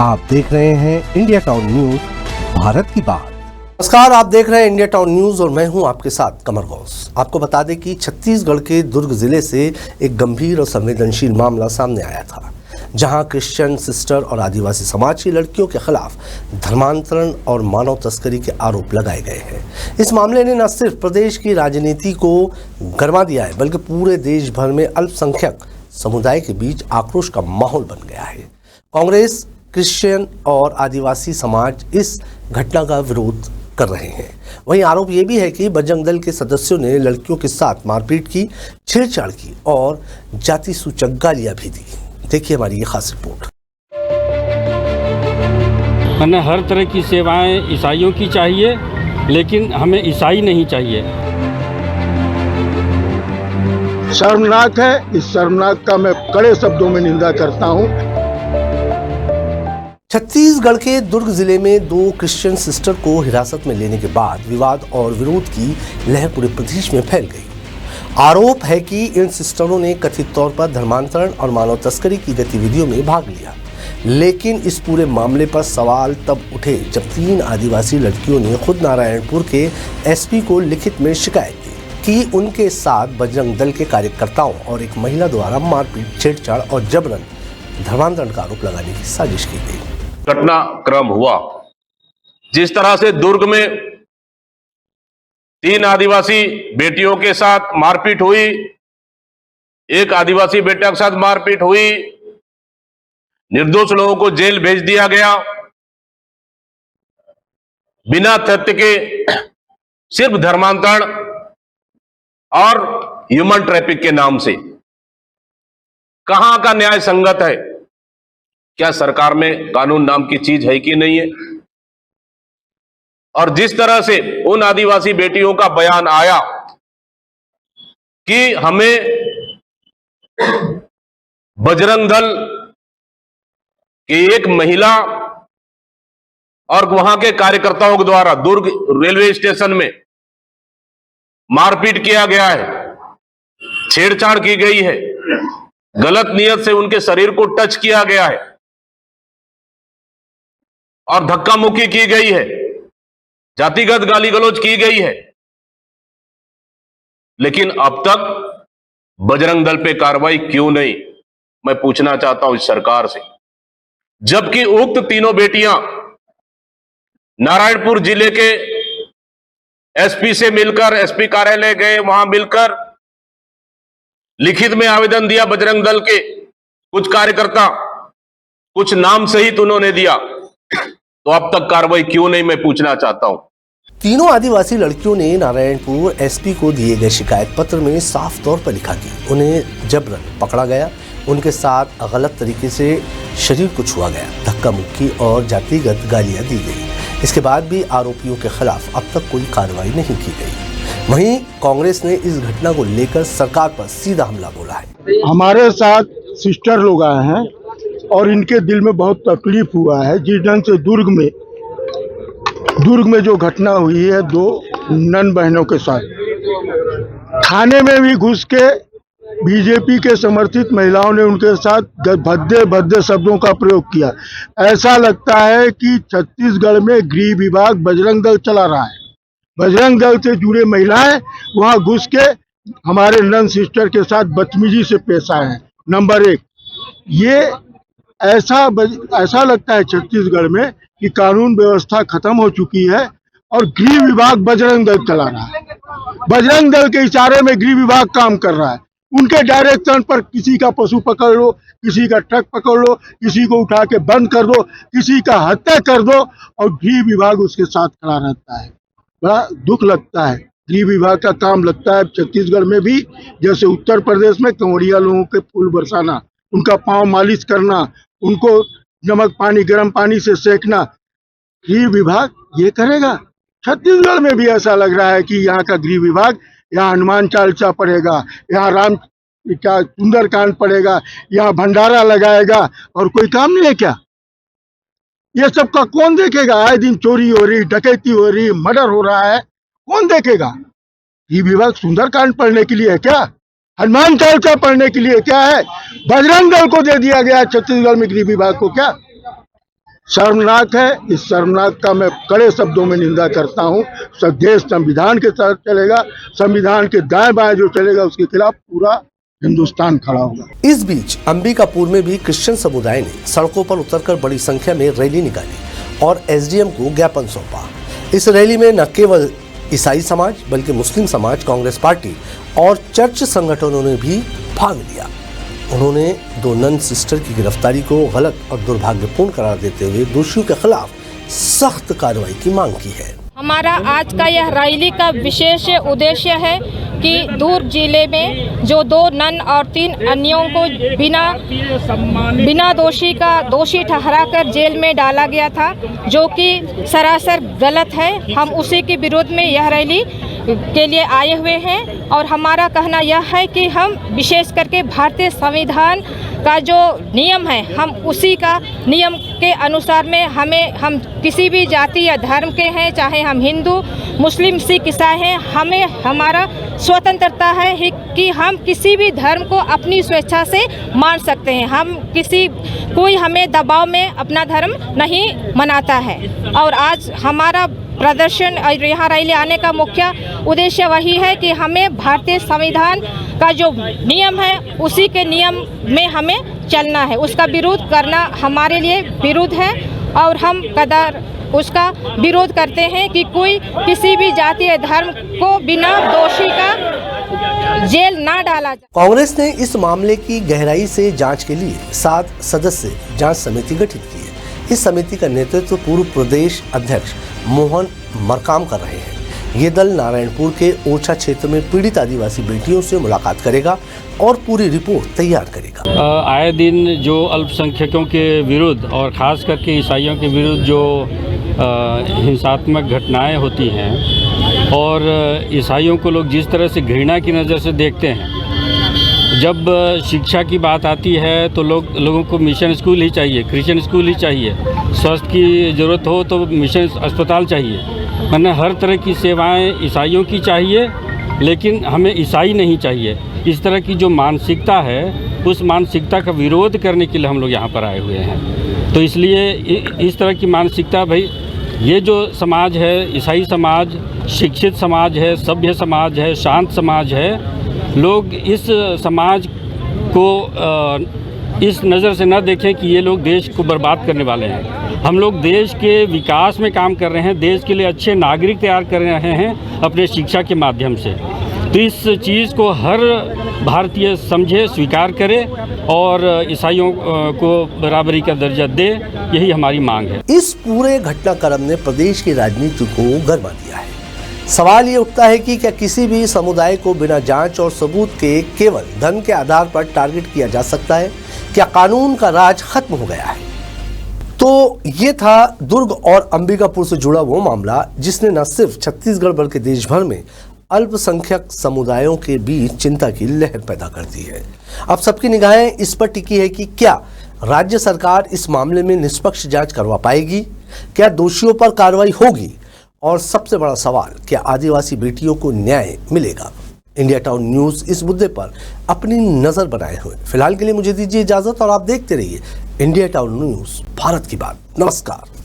आप देख रहे हैं इंडिया टाउन न्यूज, भारत की बात। नमस्कार, आप देख रहे हैं इंडिया टाउन न्यूज और मैं हूं आपके साथ कमर गौस। आपको बता दें कि छत्तीसगढ़ के दुर्ग जिले से एक गंभीर और संवेदनशील मामला सामने आया था, जहां क्रिश्चियन सिस्टर और आदिवासी समाज की लड़कियों के खिलाफ धर्मांतरण और मानव तस्करी के आरोप लगाए गए हैं। इस मामले ने न सिर्फ प्रदेश की राजनीति को गरमा दिया है, बल्कि पूरे देश भर में अल्पसंख्यक समुदाय के बीच आक्रोश का माहौल बन गया है। कांग्रेस, क्रिश्चियन और आदिवासी समाज इस घटना का विरोध कर रहे हैं। वहीं आरोप यह भी है कि बजरंग दल के सदस्यों ने लड़कियों के साथ मारपीट की, छेड़छाड़ की और जाति सूचक गालियां भी दी। देखिए हमारी ये खास रिपोर्ट। हमें हर तरह की सेवाएं ईसाइयों की चाहिए, लेकिन हमें ईसाई नहीं चाहिए। शर्मनाक है। इस शर्मनाक का मैं कड़े शब्दों में निंदा करता हूं। छत्तीसगढ़ के दुर्ग जिले में दो क्रिश्चियन सिस्टर को हिरासत में लेने के बाद विवाद और विरोध की लहर पूरे प्रदेश में फैल गई। आरोप है कि इन सिस्टरों ने कथित तौर पर धर्मांतरण और मानव तस्करी की गतिविधियों में भाग लिया। लेकिन इस पूरे मामले पर सवाल तब उठे जब 3 आदिवासी लड़कियों ने खुद नारायणपुर के एसपी को लिखित में शिकायत दी कि उनके साथ बजरंग दल के कार्यकर्ताओं और एक महिला द्वारा मारपीट, छेड़छाड़ और जबरन धर्मांतरण का आरोप लगाने की साजिश की गई। घटनाक्रम हुआ, जिस तरह से दुर्ग में 3 आदिवासी बेटियों के साथ मारपीट हुई, एक आदिवासी बेटा के साथ मारपीट हुई, निर्दोष लोगों को जेल भेज दिया गया बिना तथ्य के, सिर्फ धर्मांतरण और ह्यूमन ट्रैफिक के नाम से। कहां का न्याय संगत है? क्या सरकार में कानून नाम की चीज है कि नहीं है? और जिस तरह से उन आदिवासी बेटियों का बयान आया कि हमें बजरंग दल की एक महिला और वहां के कार्यकर्ताओं के द्वारा दुर्ग रेलवे स्टेशन में मारपीट किया गया है, छेड़छाड़ की गई है, गलत नियत से उनके शरीर को टच किया गया है और धक्का मुक्की की गई है, जातिगत गाली गलौज की गई है, लेकिन अब तक बजरंग दल पे कार्रवाई क्यों नहीं, मैं पूछना चाहता हूं इस सरकार से। जबकि उक्त तीनों बेटियां नारायणपुर जिले के एसपी से मिलकर एसपी कार्यालय गए, वहां मिलकर लिखित में आवेदन दिया बजरंग दल के कुछ कार्यकर्ता, कुछ नाम सहित उन्होंने दिया, तो अब तक कार्रवाई क्यों नहीं, मैं पूछना चाहता हूं। तीनों आदिवासी लड़कियों ने नारायणपुर एसपी को दिए गए शिकायत पत्र में साफ तौर पर लिखा कि उन्हें जबरन पकड़ा गया, उनके साथ गलत तरीके से शरीर को छुआ गया, धक्का मुक्की और जातिगत गालियां दी गई। इसके बाद भी आरोपियों के खिलाफ अब तक कोई कार्रवाई नहीं की गई। वहीं कांग्रेस ने इस घटना को लेकर सरकार पर सीधा हमला बोला है। हमारे साथ सिस्टर लोग आए हैं और इनके दिल में बहुत तकलीफ हुआ है। जिस ढंग से दुर्ग में जो घटना हुई है 2 नन बहनों के साथ, थाने में भी घुस के बीजेपी के समर्थित महिलाओं ने उनके साथ भद्दे शब्दों का प्रयोग किया। ऐसा लगता है कि छत्तीसगढ़ में गृह विभाग बजरंग दल चला रहा है। बजरंग दल से जुड़े महिलाएं वहां घुस के हमारे नन सिस्टर के साथ बदतमीजी से पेश आए हैं। नंबर 1, ये ऐसा लगता है छत्तीसगढ़ में कि कानून व्यवस्था खत्म हो चुकी है और गृह विभाग बजरंग दल चला रहा है। बजरंग दल के इशारे में गृह विभाग काम कर रहा है। उनके डायरेक्शन पर किसी का पशु पकड़ लो, किसी का ट्रक पकड़ लो, किसी को उठा के बंद कर दो, किसी का हत्या कर दो और गृह विभाग उसके साथ खड़ा रहता है। बड़ा दुख लगता है। गृह विभाग का काम लगता है छत्तीसगढ़ में भी, जैसे उत्तर प्रदेश में कंवरिया लोगों के फूल बरसाना, उनका पांव मालिश करना, उनको नमक पानी गर्म पानी से सेकना, गृह विभाग ये करेगा। छत्तीसगढ़ में भी ऐसा लग रहा है कि यहाँ का गृह विभाग यहाँ हनुमान चालीसा पढ़ेगा, यहाँ राम क्या सुंदरकांड पढ़ेगा, यहाँ भंडारा लगाएगा और कोई काम नहीं है क्या? ये सब का कौन देखेगा? आए दिन चोरी हो रही, डकैती हो रही, मर्डर हो रहा है, कौन देखेगा? ये विभाग सुंदरकांड पढ़ने के लिए है क्या? हनुमान चालीसा पढ़ने के लिए क्या है? बजरंग दल को दे दिया गया छत्तीसगढ़ में गृह विभाग को क्या? शर्मनाक है। इस शर्मनाक का मैं कड़े शब्दों में निंदा करता हूँ। देश संविधान के साथ चलेगा, संविधान के दाएं बाएं जो चलेगा उसके खिलाफ पूरा हिंदुस्तान खड़ा होगा। इस बीच अंबिकापुर में भी क्रिश्चियन समुदाय ने सड़कों पर उतरकर बड़ी संख्या में रैली निकाली और एसडीएम को ज्ञापन सौंपा। इस रैली में न केवल ईसाई समाज बल्कि मुस्लिम समाज, कांग्रेस पार्टी और चर्च संगठनों ने भी भाग लिया। उन्होंने 2 नन सिस्टर की गिरफ्तारी को गलत और दुर्भाग्यपूर्ण करार देते हुए दोषियों के खिलाफ सख्त कार्रवाई की मांग की है। हमारा आज का यह रैली का विशेष उद्देश्य है कि दुर्ग जिले में जो 2 नन और 3 अन्यों को बिना दोषी ठहराकर जेल में डाला गया था, जो कि सरासर गलत है। हम उसी के विरोध में यह रैली के लिए आए हुए हैं और हमारा कहना यह है कि हम विशेष करके भारतीय संविधान का जो नियम है, हम उसी का नियम के अनुसार में हम किसी भी जाति या धर्म के हैं, चाहे हम हिंदू, मुस्लिम, सिख, ईसाई हैं, हमें हमारा स्वतंत्रता है कि हम किसी भी धर्म को अपनी स्वेच्छा से मान सकते हैं। कोई हमें दबाव में अपना धर्म नहीं मनाता है। और आज हमारा प्रदर्शन और यहाँ रैली आने का मुख्य उद्देश्य वही है कि हमें भारतीय संविधान का जो नियम है उसी के नियम में हमें चलना है। उसका विरोध करना हमारे लिए विरोध है और हम कदार उसका विरोध करते हैं कि कोई किसी भी जाति या धर्म को बिना दोषी का जेल ना डाला जाए। कांग्रेस ने इस मामले की गहराई से जांच के लिए 7 सदस्य जांच समिति गठित की है। इस समिति का नेतृत्व पूर्व प्रदेश अध्यक्ष मोहन मरकाम कर रहे हैं। ये दल नारायणपुर के ओरछा क्षेत्र में पीड़ित आदिवासी बेटियों से मुलाकात करेगा और पूरी रिपोर्ट तैयार करेगा। आए दिन जो अल्पसंख्यकों के विरुद्ध और ख़ास करके ईसाइयों के विरुद्ध जो हिंसात्मक घटनाएं होती हैं और ईसाइयों को लोग जिस तरह से घृणा की नज़र से देखते हैं, जब शिक्षा की बात आती है तो लोगों को मिशन स्कूल ही चाहिए, क्रिश्चियन स्कूल ही चाहिए। स्वास्थ्य की ज़रूरत हो तो मिशन अस्पताल चाहिए। मैंने हर तरह की सेवाएं ईसाइयों की चाहिए, लेकिन हमें ईसाई नहीं चाहिए। इस तरह की जो मानसिकता है, उस मानसिकता का विरोध करने के लिए हम लोग यहाँ पर आए हुए हैं। तो इसलिए इस तरह की मानसिकता, भाई ये जो समाज है, ईसाई समाज शिक्षित समाज है, सभ्य समाज है, शांत समाज है। लोग इस समाज को इस नज़र से न देखें कि ये लोग देश को बर्बाद करने वाले हैं। हम लोग देश के विकास में काम कर रहे हैं, देश के लिए अच्छे नागरिक तैयार कर रहे हैं अपने शिक्षा के माध्यम से। तो इस चीज़ को हर भारतीय समझे, स्वीकार करे और ईसाइयों को बराबरी का दर्जा दे, यही हमारी मांग है। इस पूरे घटनाक्रम ने प्रदेश की राजनीति को गरमा दिया है। सवाल ये उठता है कि क्या किसी भी समुदाय को बिना जांच और सबूत के केवल धन के आधार पर टारगेट किया जा सकता है? क्या कानून का राज खत्म हो गया है? तो ये था दुर्ग और अंबिकापुर से जुड़ा वो मामला जिसने न सिर्फ छत्तीसगढ़ बल्कि देश भर में अल्पसंख्यक समुदायों के बीच चिंता की लहर पैदा कर दी है। अब सबकी निगाहें इस पर टिकी है कि क्या राज्य सरकार इस मामले में निष्पक्ष जांच करवा पाएगी, क्या दोषियों पर कार्रवाई होगी और सबसे बड़ा सवाल, क्या आदिवासी बेटियों को न्याय मिलेगा? इंडिया टाउन न्यूज़ इस मुद्दे पर अपनी नज़र बनाए हुए। फिलहाल के लिए मुझे दीजिए इजाज़त और आप देखते रहिए इंडिया टाउन न्यूज़, भारत की बात। नमस्कार।